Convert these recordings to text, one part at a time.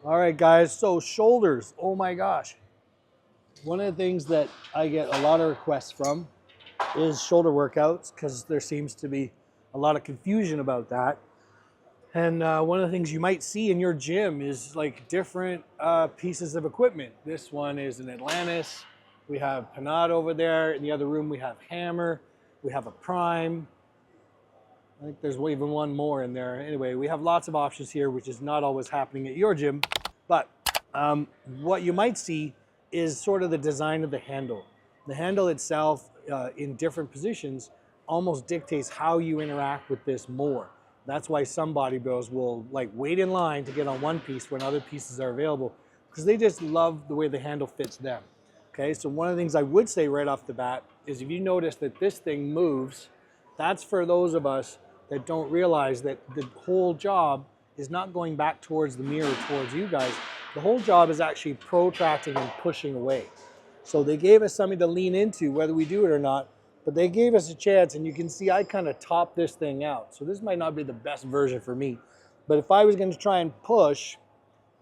All right, guys, so shoulders, oh my gosh. One of the things that I get a lot of requests from is shoulder workouts because there seems to be a lot of confusion about that. And one of the things you might see in your gym is like different pieces of equipment. This one is an Atlantis. We have Panad over there. In the other room, we have Hammer. We have a Prime. I think there's even one more in there. Anyway, we have lots of options here, which is not always happening at your gym. But what you might see is sort of the design of the handle. The handle itself in different positions almost dictates how you interact with this more. That's why some bodybuilders will like wait in line to get on one piece when other pieces are available because they just love the way the handle fits them. Okay, so one of the things I would say right off the bat is if you notice that this thing moves, that's for those of us that don't realize that the whole job is not going back towards the mirror, towards you guys. The whole job is actually protracting and pushing away. So they gave us something to lean into, whether we do it or not, but they gave us a chance, and you can see I kind of top this thing out. So this might not be the best version for me, but if I was going to try and push,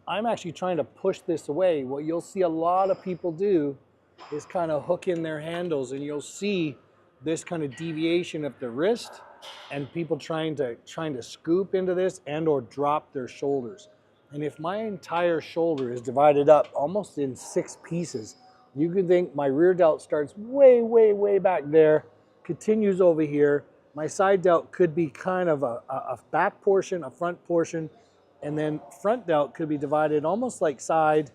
I'm actually trying to push this away. What you'll see a lot of people do is kind of hook in their handles, and you'll see this kind of deviation of the wrist and people trying to scoop into this and or drop their shoulders. And if my entire shoulder is divided up almost in 6 pieces, you can think my rear delt starts way, way, way back there, continues over here. My side delt could be kind of a back portion, a front portion, and then front delt could be divided almost like side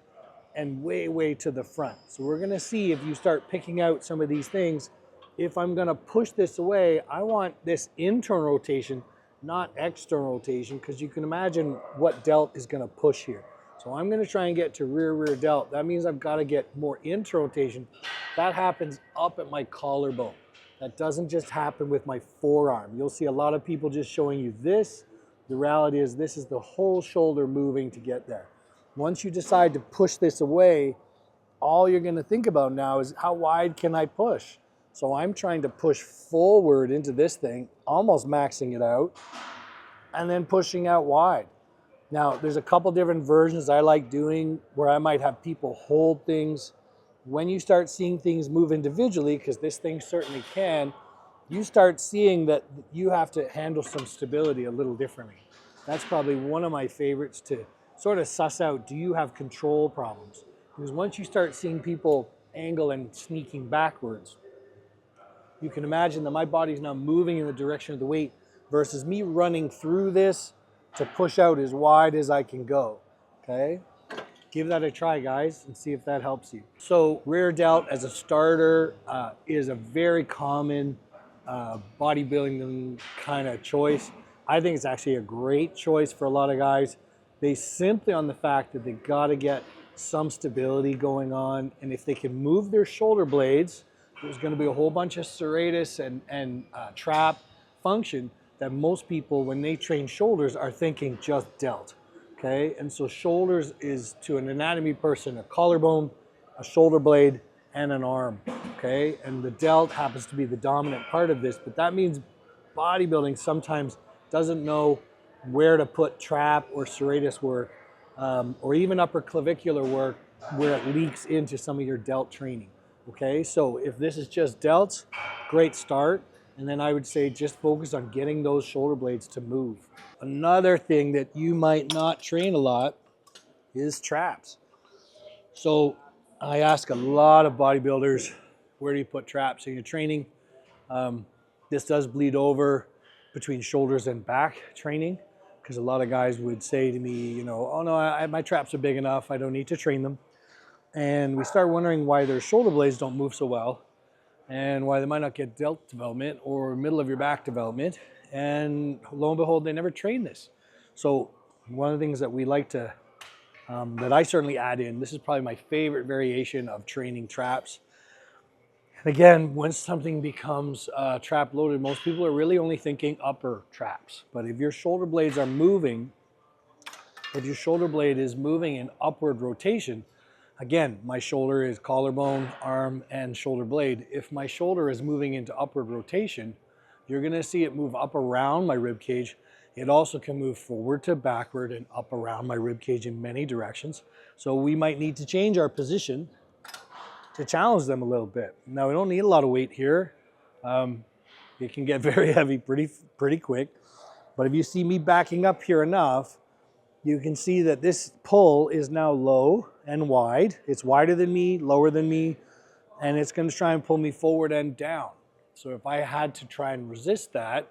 and way, way to the front. So we're gonna see if you start picking out some of these things. If I'm gonna push this away, I want this internal rotation, not external rotation, because you can imagine what delt is gonna push here. So I'm gonna try and get to rear delt. That means I've gotta get more internal rotation. That happens up at my collarbone. That doesn't just happen with my forearm. You'll see a lot of people just showing you this. The reality is this is the whole shoulder moving to get there. Once you decide to push this away, all you're going to think about now is how wide can I push? So I'm trying to push forward into this thing, almost maxing it out, and then pushing out wide. Now, there's a couple different versions I like doing where I might have people hold things. When you start seeing things move individually, because this thing certainly can, you start seeing that you have to handle some stability a little differently. That's probably one of my favorites to sort of suss out, do you have control problems? Because once you start seeing people angle and sneaking backwards, you can imagine that my body's now moving in the direction of the weight versus me running through this to push out as wide as I can go, okay? Give that a try, guys, and see if that helps you. So rear delt as a starter is a very common bodybuilding kind of choice. I think it's actually a great choice for a lot of guys. They simply on the fact that they got to get some stability going on, and if they can move their shoulder blades, there's going to be a whole bunch of serratus and trap function that most people, when they train shoulders, are thinking just delt. Okay, and so shoulders is to an anatomy person a collarbone, a shoulder blade, and an arm. Okay, and the delt happens to be the dominant part of this, but that means bodybuilding sometimes doesn't know where to put trap or serratus work, or even upper clavicular work where it leaks into some of your delt training. Okay, so if this is just delts, great start. And then I would say just focus on getting those shoulder blades to move. Another thing that you might not train a lot is traps. So I ask a lot of bodybuilders, where do you put traps in your training? This does bleed over between shoulders and back training, because a lot of guys would say to me, you know, oh no, my traps are big enough, I don't need to train them. And we start wondering why their shoulder blades don't move so well, and why they might not get delt development or middle of your back development. And lo and behold, they never train this. So one of the things that we like to, that I certainly add in, this is probably my favorite variation of training traps. And again, when something becomes trap loaded, most people are really only thinking upper traps. But if your shoulder blades are moving, if your shoulder blade is moving in upward rotation, again, my shoulder is collarbone, arm, and shoulder blade. If my shoulder is moving into upward rotation, you're gonna see it move up around my rib cage, It also can move forward to backward and up around my rib cage in many directions. So we might need to change our position to challenge them a little bit. Now we don't need a lot of weight here. It can get very heavy pretty quick. But if you see me backing up here enough, you can see that this pull is now low and wide. It's wider than me, lower than me, and it's going to try and pull me forward and down. So if I had to try and resist that,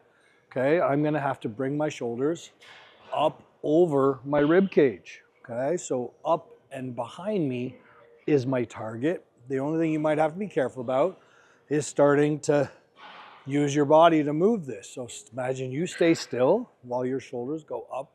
okay, I'm going to have to bring my shoulders up over my rib cage. Okay, so up and behind me is my target. The only thing you might have to be careful about is starting to use your body to move this. So imagine you stay still while your shoulders go up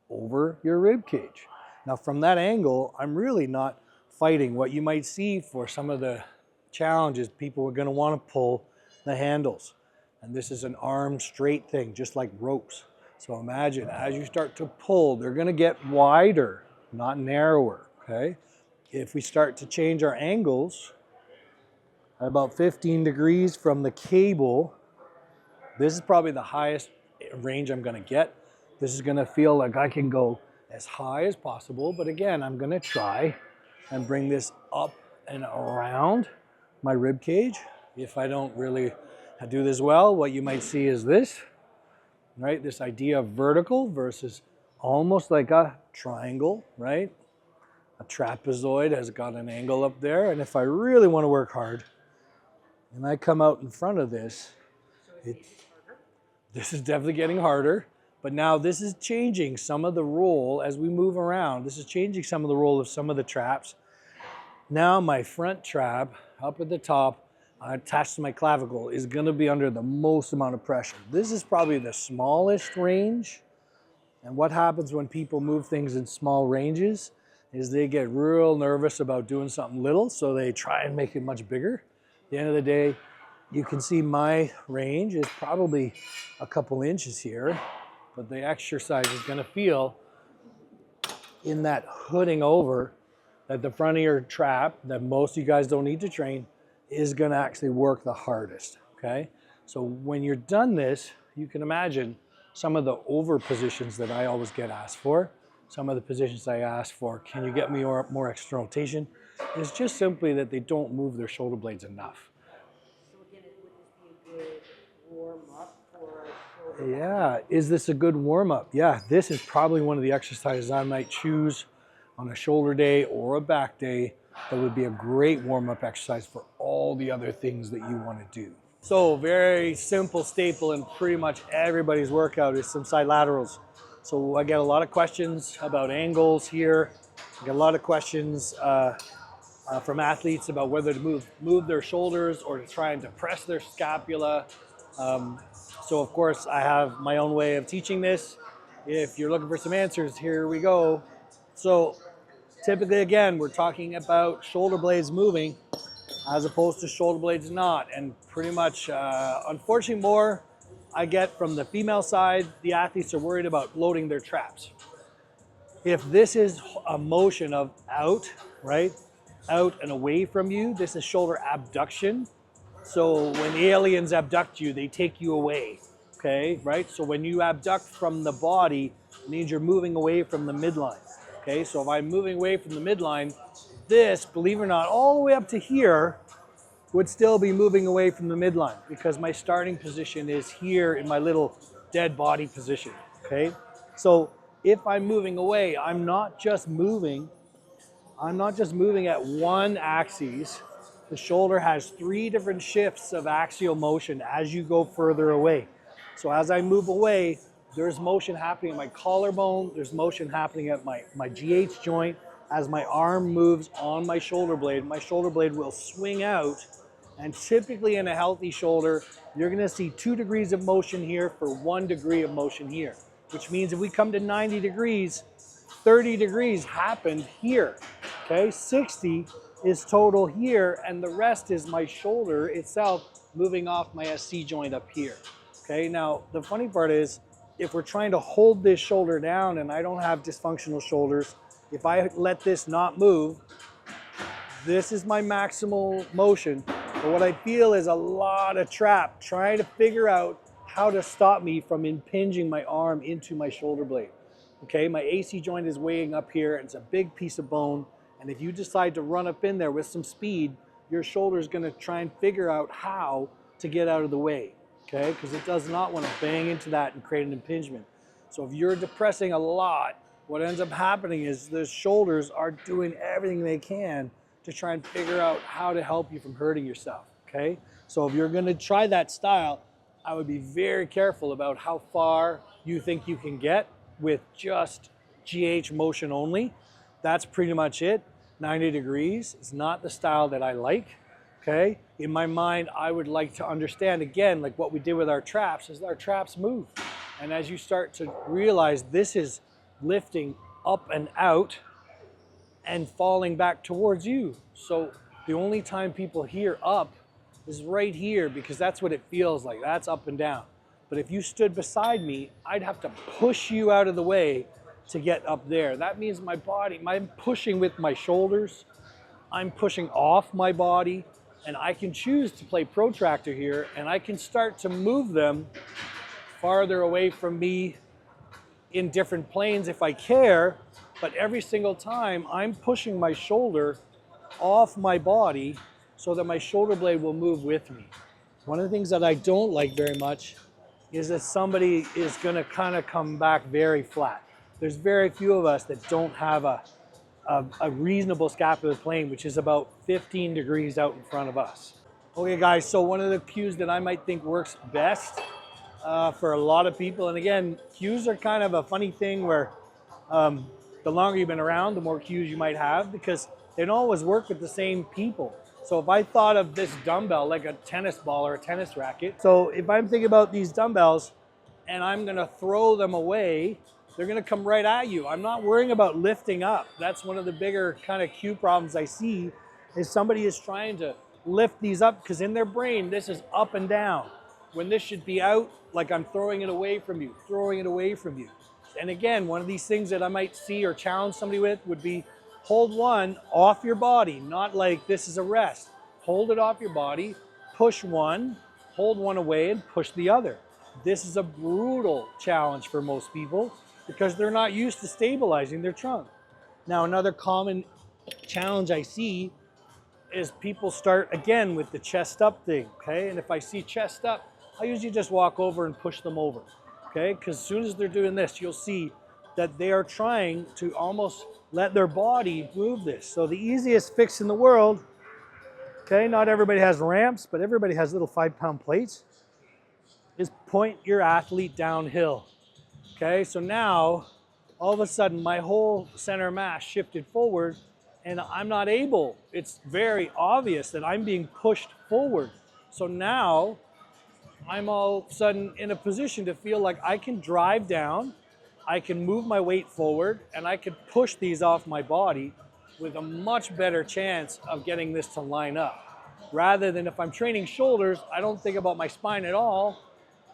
over your rib cage. Now from that angle, I'm really not fighting. What you might see for some of the challenges, people are going to want to pull the handles. And this is an arm straight thing, just like ropes. So imagine as you start to pull, they're going to get wider, not narrower, okay? If we start to change our angles, about 15 degrees from the cable, this is probably the highest range I'm going to get. This is going to feel like I can go as high as possible, but again, I'm going to try and bring this up and around my rib cage. If I don't really do this well, what you might see is this, right? This idea of vertical versus almost like a triangle, right? A trapezoid has got an angle up there, and if I really want to work hard, and I come out in front of this, this is definitely getting harder, but now this is changing some of the role as we move around. This is changing some of the role of some of the traps. Now my front trap up at the top, attached to my clavicle, is going to be under the most amount of pressure. This is probably the smallest range, and what happens when people move things in small ranges is they get real nervous about doing something little, so they try and make it much bigger. At the end of the day, you can see my range is probably a couple inches here, but the exercise is going to feel in that hooding over that the front of your trap that most of you guys don't need to train is going to actually work the hardest, okay? So when you're done this, you can imagine some of the over positions that I always get asked for. Some of the positions I ask for, can you get me more external rotation? It's just simply that they don't move their shoulder blades enough. So again, would this be a good warm-up for a shoulder? Yeah, is this a good warm-up? Yeah, this is probably one of the exercises I might choose on a shoulder day or a back day that would be a great warm-up exercise for all the other things that you want to do. So very simple staple in pretty much everybody's workout is some side laterals. So I get a lot of questions about angles here. I get a lot of questions from athletes about whether to move their shoulders or to try and depress their scapula. So of course I have my own way of teaching this. If you're looking for some answers, here we go. So typically, again, we're talking about shoulder blades moving as opposed to shoulder blades not. And pretty much, unfortunately, more I get from the female side, the athletes are worried about loading their traps. If this is a motion of out, right, out and away from you, this is shoulder abduction. So when aliens abduct you, they take you away, okay, right? So when you abduct from the body, it means you're moving away from the midline, okay? So if I'm moving away from the midline, this, believe it or not, all the way up to here would still be moving away from the midline because my starting position is here in my little dead body position, okay? So if I'm moving away, I'm not just moving at one axis. The shoulder has 3 different shifts of axial motion as you go further away. So as I move away, there's motion happening at my collarbone, there's motion happening at my GH joint. As my arm moves on my shoulder blade will swing out, and typically in a healthy shoulder, you're gonna see 2 degrees of motion here for 1 degree of motion here, which means if we come to 90 degrees, 30 degrees happened here, okay? 60 is total here, and the rest is my shoulder itself moving off my SC joint up here, okay? Now, the funny part is, if we're trying to hold this shoulder down and I don't have dysfunctional shoulders, if I let this not move, this is my maximal motion. But what I feel is a lot of trap trying to figure out how to stop me from impinging my arm into my shoulder blade. Okay, my AC joint is weighing up here, and it's a big piece of bone. And if you decide to run up in there with some speed, your shoulder is going to try and figure out how to get out of the way. Okay, because it does not want to bang into that and create an impingement. So if you're depressing a lot, what ends up happening is the shoulders are doing everything they can to try and figure out how to help you from hurting yourself. Okay, so if you're going to try that style, I would be very careful about how far you think you can get with just GH motion only. That's pretty much it. 90 degrees is not the style that I like. Okay, in my mind, I would like to understand, again, like what we did with our traps, is our traps move. And as you start to realize this is lifting up and out and falling back towards you. So the only time people hear up is right here, because that's what it feels like. That's up and down. But if you stood beside me, I'd have to push you out of the way to get up there. That means my body, I'm pushing with my shoulders, I'm pushing off my body, and I can choose to play protractor here, and I can start to move them farther away from me in different planes if I care, but every single time I'm pushing my shoulder off my body so that my shoulder blade will move with me. One of the things that I don't like very much is that somebody is going to kind of come back very flat. There's very few of us that don't have a reasonable scapular plane, which is about 15 degrees out in front of us. Okay guys, so one of the cues that I might think works best for a lot of people, and again, cues are kind of a funny thing where the longer you've been around, the more cues you might have, because they don't always work with the same people. So if I thought of this dumbbell like a tennis ball or a tennis racket, so if I'm thinking about these dumbbells and I'm gonna throw them away, they're gonna come right at you. I'm not worrying about lifting up. That's one of the bigger kind of cue problems I see, is somebody is trying to lift these up, because in their brain, this is up and down, when this should be out, like I'm throwing it away from you, throwing it away from you. And again, one of these things that I might see or challenge somebody with would be, hold one off your body, not like this is a rest. Hold it off your body, push one, hold one away, and push the other. This is a brutal challenge for most people because they're not used to stabilizing their trunk. Now, another common challenge I see is people start again with the chest up thing, okay? And if I see chest up, I usually just walk over and push them over, okay? Because as soon as they're doing this, you'll see that they are trying to almost let their body move this. So the easiest fix in the world, okay, not everybody has ramps, but everybody has little 5-pound plates, is point your athlete downhill, okay? So now, all of a sudden, my whole center mass shifted forward, and I'm not able, it's very obvious that I'm being pushed forward. So now, I'm all of a sudden in a position to feel like I can drive down, I can move my weight forward, and I can push these off my body with a much better chance of getting this to line up. Rather than if I'm training shoulders, I don't think about my spine at all,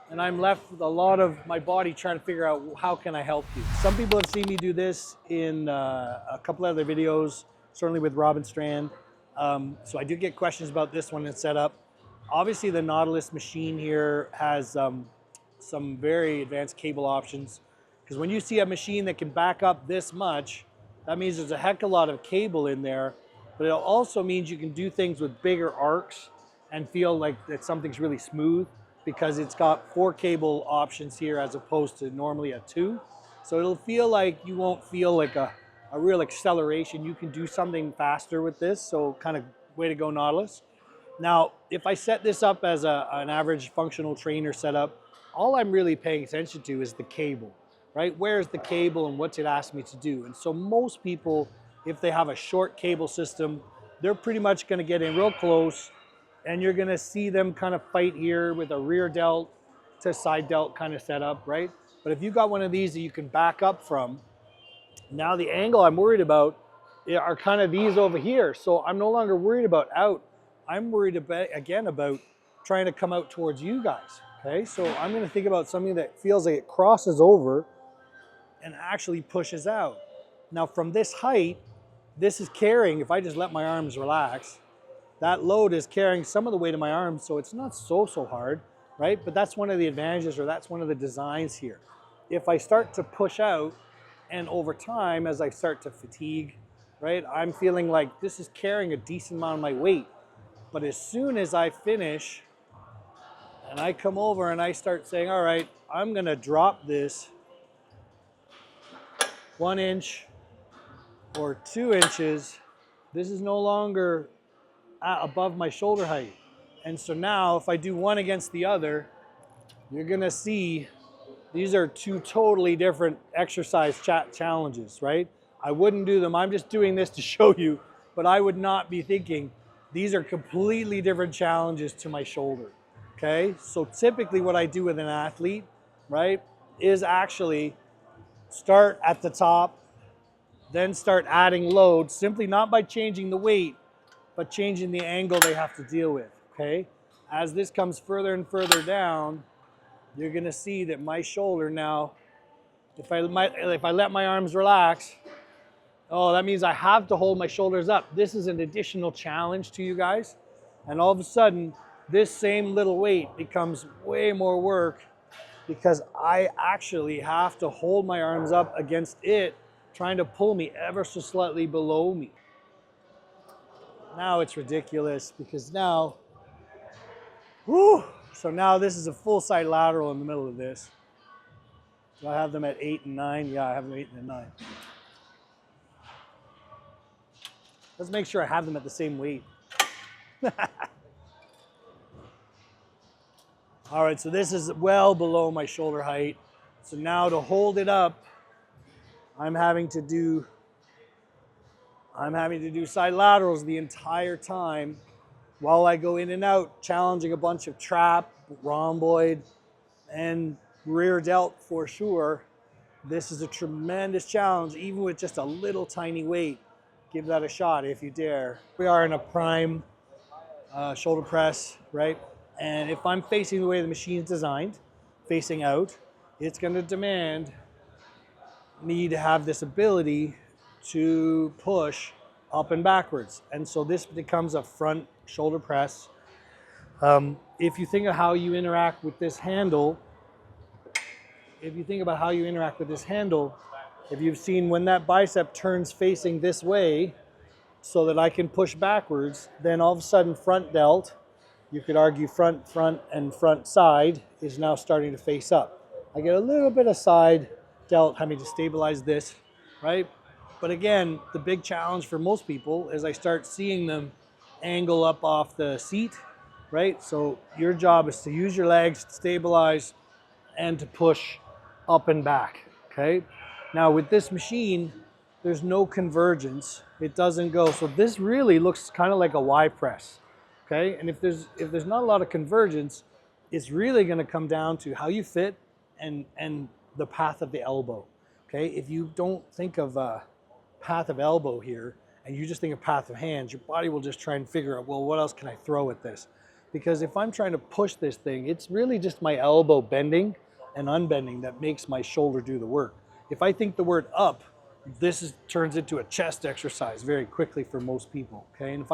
and I'm left with a lot of my body trying to figure out how can I help you. Some people have seen me do this in a couple other videos, certainly with Robin Strand. So I do get questions about this one and setup. Obviously the Nautilus machine here has some very advanced cable options, because when you see a machine that can back up this much, that means there's a heck of a lot of cable in there, but it also means you can do things with bigger arcs and feel like that something's really smooth, because it's got 4 cable options here as opposed to normally a 2. So it'll feel like you won't feel like a real acceleration. You can do something faster with this, so kind of way to go, Nautilus. Now, if I set this up as an average functional trainer setup, all I'm really paying attention to is the cable, right? Where's the cable and what's it asked me to do? And so most people, if they have a short cable system, they're pretty much gonna get in real close, and you're gonna see them kind of fight here with a rear delt to side delt kind of setup, right? But if you've got one of these that you can back up from, now the angle I'm worried about are kind of these over here. So I'm no longer worried about out. I'm worried about, again, about trying to come out towards you guys, okay? So I'm gonna think about something that feels like it crosses over and actually pushes out. Now from this height, this is carrying, if I just let my arms relax, that load is carrying some of the weight of my arms, so it's not so hard. right? But that's one of the advantages, or that's one of the designs here. If I start to push out, and over time, as I start to fatigue, right, I'm feeling like this is carrying a decent amount of my weight. But as soon as I finish, and I come over and I start saying, all right, I'm gonna drop this 1 inch or 2 inches, this is no longer above my shoulder height. And so now if I do one against the other, you're gonna see these are two totally different exercise challenges, right? I wouldn't do them, I'm just doing this to show you, but I would not be thinking these are completely different challenges to my shoulder, okay? So typically what I do with an athlete, right, is actually start at the top, then start adding load, simply not by changing the weight, but changing the angle they have to deal with, okay? As this comes further and further down, you're gonna see that my shoulder now, if I let my arms relax, oh, that means I have to hold my shoulders up. This is an additional challenge to you guys. And all of a sudden, this same little weight becomes way more work because I actually have to hold my arms up against it, trying to pull me ever so slightly below me. Now it's ridiculous because now, whew, so now this is a full side lateral in the middle of this. Do I have them at 8 and 9? Yeah, I have them 8 and 9. Let's make sure I have them at the same weight. All right, so this is well below my shoulder height. So now to hold it up, I'm having to do side laterals the entire time while I go in and out, challenging a bunch of trap, rhomboid, and rear delt for sure. This is a tremendous challenge, even with just a little tiny weight. Give that a shot if you dare. We are in a prime shoulder press, right? And if I'm facing the way the machine's designed, facing out, it's gonna demand me to have this ability to push up and backwards. And so this becomes a front shoulder press. If you think of how you interact with this handle, if you've seen when that bicep turns facing this way so that I can push backwards, then all of a sudden front delt, you could argue front, and front side is now starting to face up. I get a little bit of side delt having to stabilize this, right? But again, the big challenge for most people is I start seeing them angle up off the seat, right? So your job is to use your legs to stabilize and to push up and back, okay? Now with this machine, there's no convergence. It doesn't go, so this really looks kind of like a Y press, okay? And if there's not a lot of convergence, it's really gonna come down to how you fit and the path of the elbow, okay? If you don't think of path of elbow here, and you just think of path of hands, your body will just try and figure out, well, what else can I throw at this? Because if I'm trying to push this thing, it's really just my elbow bending and unbending that makes my shoulder do the work. If I think the word up, turns into a chest exercise very quickly for most people, okay? And if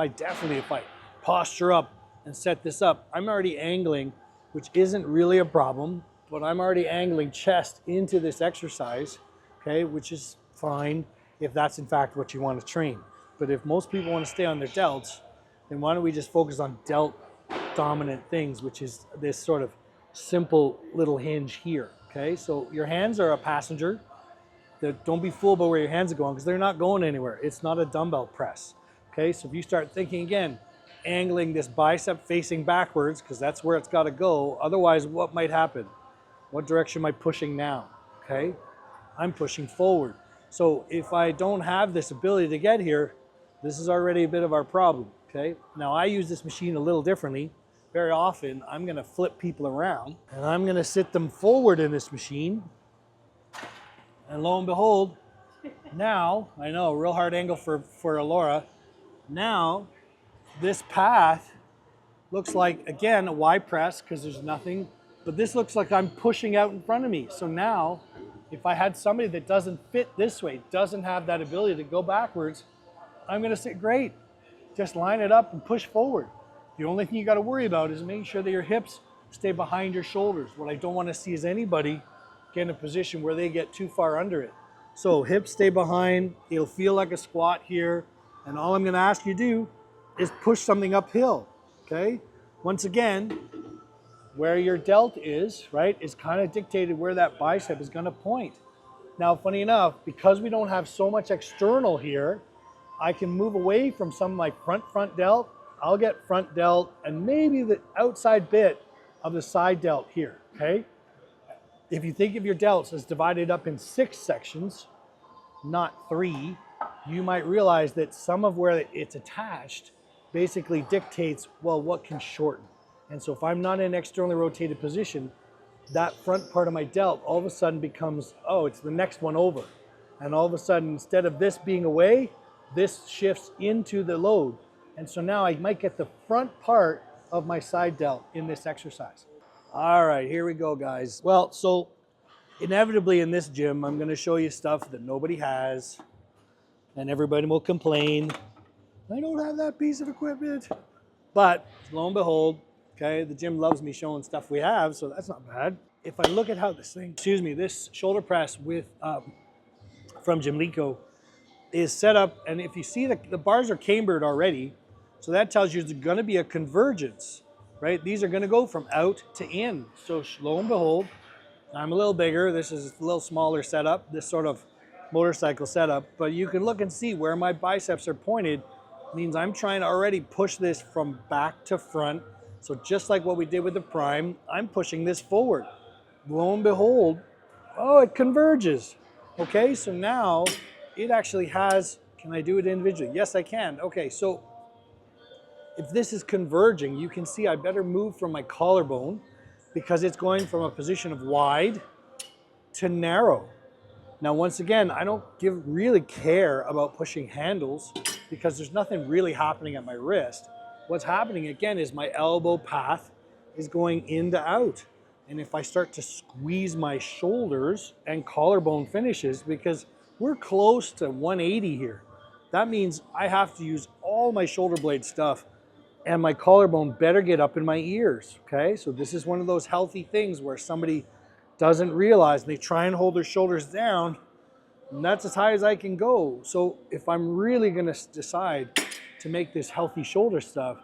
I posture up and set this up, I'm already angling, which isn't really a problem, but I'm already angling chest into this exercise, okay? Which is fine if that's in fact what you want to train. But if most people want to stay on their delts, then why don't we just focus on delt dominant things, which is this sort of simple little hinge here, okay? So your hands are a passenger. Don't be fooled by where your hands are going because they're not going anywhere. It's not a dumbbell press, okay? So if you start thinking again, angling this bicep facing backwards because that's where it's got to go, otherwise what might happen? What direction am I pushing now, okay? I'm pushing forward. So if I don't have this ability to get here, this is already a bit of our problem, okay? Now I use this machine a little differently. Very often I'm gonna flip people around and I'm gonna sit them forward in this machine. And lo and behold, now, I know, real hard angle for Alora. Now, this path looks like, again, a Y press because there's nothing, but this looks like I'm pushing out in front of me. So now, if I had somebody that doesn't fit this way, doesn't have that ability to go backwards, I'm gonna say, great, just line it up and push forward. The only thing you gotta worry about is making sure that your hips stay behind your shoulders. What I don't want to see is anybody get in a position where they get too far under it. So hips stay behind, it'll feel like a squat here, and all I'm gonna ask you to do is push something uphill, okay? Once again, where your delt is, right, is kind of dictated where that bicep is gonna point. Now, funny enough, because we don't have so much external here, I can move away from some of my front delt. I'll get front delt and maybe the outside bit of the side delt here, okay? If you think of your delts as divided up in 6 sections, not 3, you might realize that some of where it's attached basically dictates, well, what can shorten. And so if I'm not in an externally rotated position, that front part of my delt all of a sudden becomes, oh, it's the next one over. And all of a sudden, instead of this being away, this shifts into the load. And so now I might get the front part of my side delt in this exercise. All right, here we go, guys. Well, so inevitably in this gym, I'm gonna show you stuff that nobody has, and everybody will complain, I don't have that piece of equipment. But lo and behold, okay, the gym loves me showing stuff we have, so that's not bad. If I look at how this thing, this shoulder press with from Gymlico is set up, and if you see the bars are cambered already, so that tells you there's gonna be a convergence, right? These are gonna go from out to in. So lo and behold, I'm a little bigger, this is a little smaller setup, this sort of motorcycle setup, but you can look and see where my biceps are pointed, means I'm trying to already push this from back to front. So just like what we did with the prime, I'm pushing this forward. Lo and behold, oh, it converges. Okay, so now it actually has, can I do it individually? Yes, I can. Okay, so if this is converging, you can see I better move from my collarbone because it's going from a position of wide to narrow. Now, once again, I don't really care about pushing handles because there's nothing really happening at my wrist. What's happening again is my elbow path is going in to out. And if I start to squeeze my shoulders and collarbone finishes, because we're close to 180 here, that means I have to use all my shoulder blade stuff and my collarbone better get up in my ears, okay? So this is one of those healthy things where somebody doesn't realize, they try and hold their shoulders down, and that's as high as I can go. So if I'm really gonna decide to make this healthy shoulder stuff,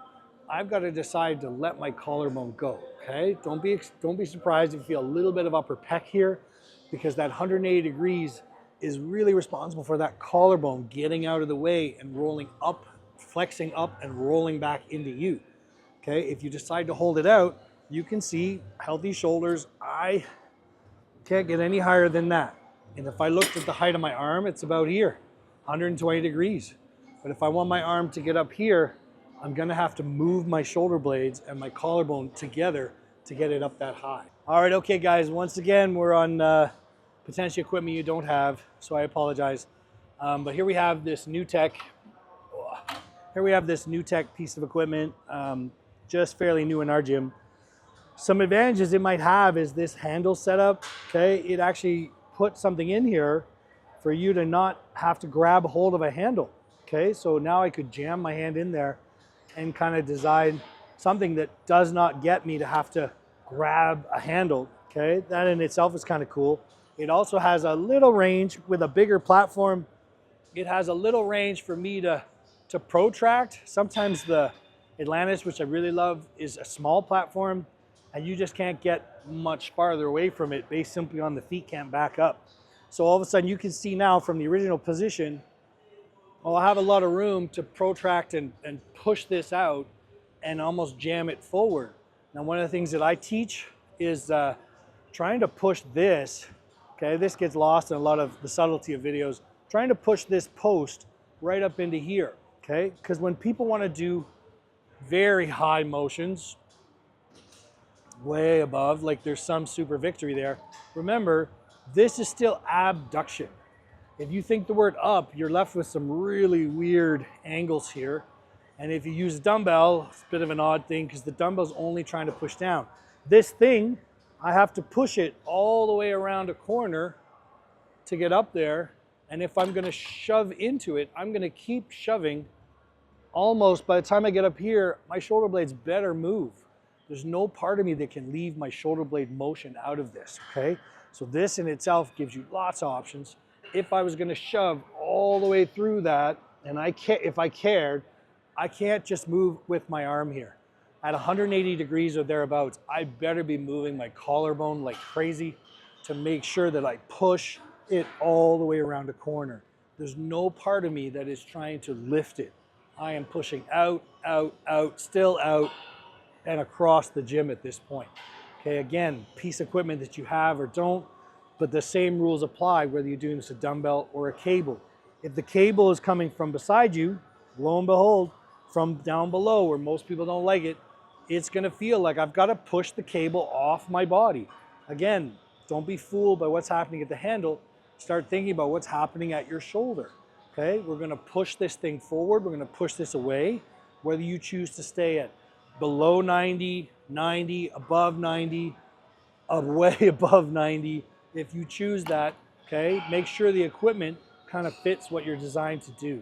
I've got to decide to let my collarbone go, okay? Don't be surprised if you feel a little bit of upper pec here, because that 180 degrees is really responsible for that collarbone getting out of the way and rolling up, flexing up and rolling back into you, okay? If you decide to hold it out, you can see healthy shoulders. I can't get any higher than that. And if I looked at the height of my arm, it's about here, 120 degrees. But if I want my arm to get up here, I'm gonna have to move my shoulder blades and my collarbone together to get it up that high. All right, okay guys, once again, we're on potential equipment you don't have, so I apologize. But here we have this new tech. Here we have this new tech piece of equipment, just fairly new in our gym. Some advantages it might have is this handle setup, okay? It actually puts something in here for you to not have to grab hold of a handle, okay? So now I could jam my hand in there and kind of design something that does not get me to have to grab a handle, okay? That in itself is kind of cool. It also has a little range with a bigger platform. It has a little range for me to protract. Sometimes the Atlantis, which I really love, is a small platform and you just can't get much farther away from it based simply on the feet can't back up. So all of a sudden you can see now from the original position, I'll have a lot of room to protract and push this out and almost jam it forward. Now, one of the things that I teach is trying to push this, okay? This gets lost in a lot of the subtlety of videos. Trying to push this post right up into here, okay? Because when people want to do very high motions, way above, like there's some super victory there, remember, this is still abduction. If you think the word up, you're left with some really weird angles here. And if you use a dumbbell, it's a bit of an odd thing because the dumbbell's only trying to push down. This thing, I have to push it all the way around a corner to get up there. And if I'm gonna shove into it, I'm gonna keep shoving almost, by the time I get up here, my shoulder blades better move. There's no part of me that can leave my shoulder blade motion out of this, okay? So this in itself gives you lots of options. If I was gonna shove all the way through that, and if I cared, I can't just move with my arm here. At 180 degrees or thereabouts, I better be moving my collarbone like crazy to make sure that I push it all the way around the corner. There's no part of me that is trying to lift it. I am pushing out, out, out, still out, and across the gym at this point. Okay, again, piece of equipment that you have or don't, but the same rules apply whether you're doing this a dumbbell or a cable. If the cable is coming from beside you, lo and behold, from down below where most people don't like it, it's gonna feel like I've gotta push the cable off my body. Again, don't be fooled by what's happening at the handle. Start thinking about what's happening at your shoulder. Okay, we're gonna push this thing forward, we're gonna push this away, whether you choose to stay at below 90, 90, above 90, way above 90. If you choose that, okay, make sure the equipment kind of fits what you're designed to do.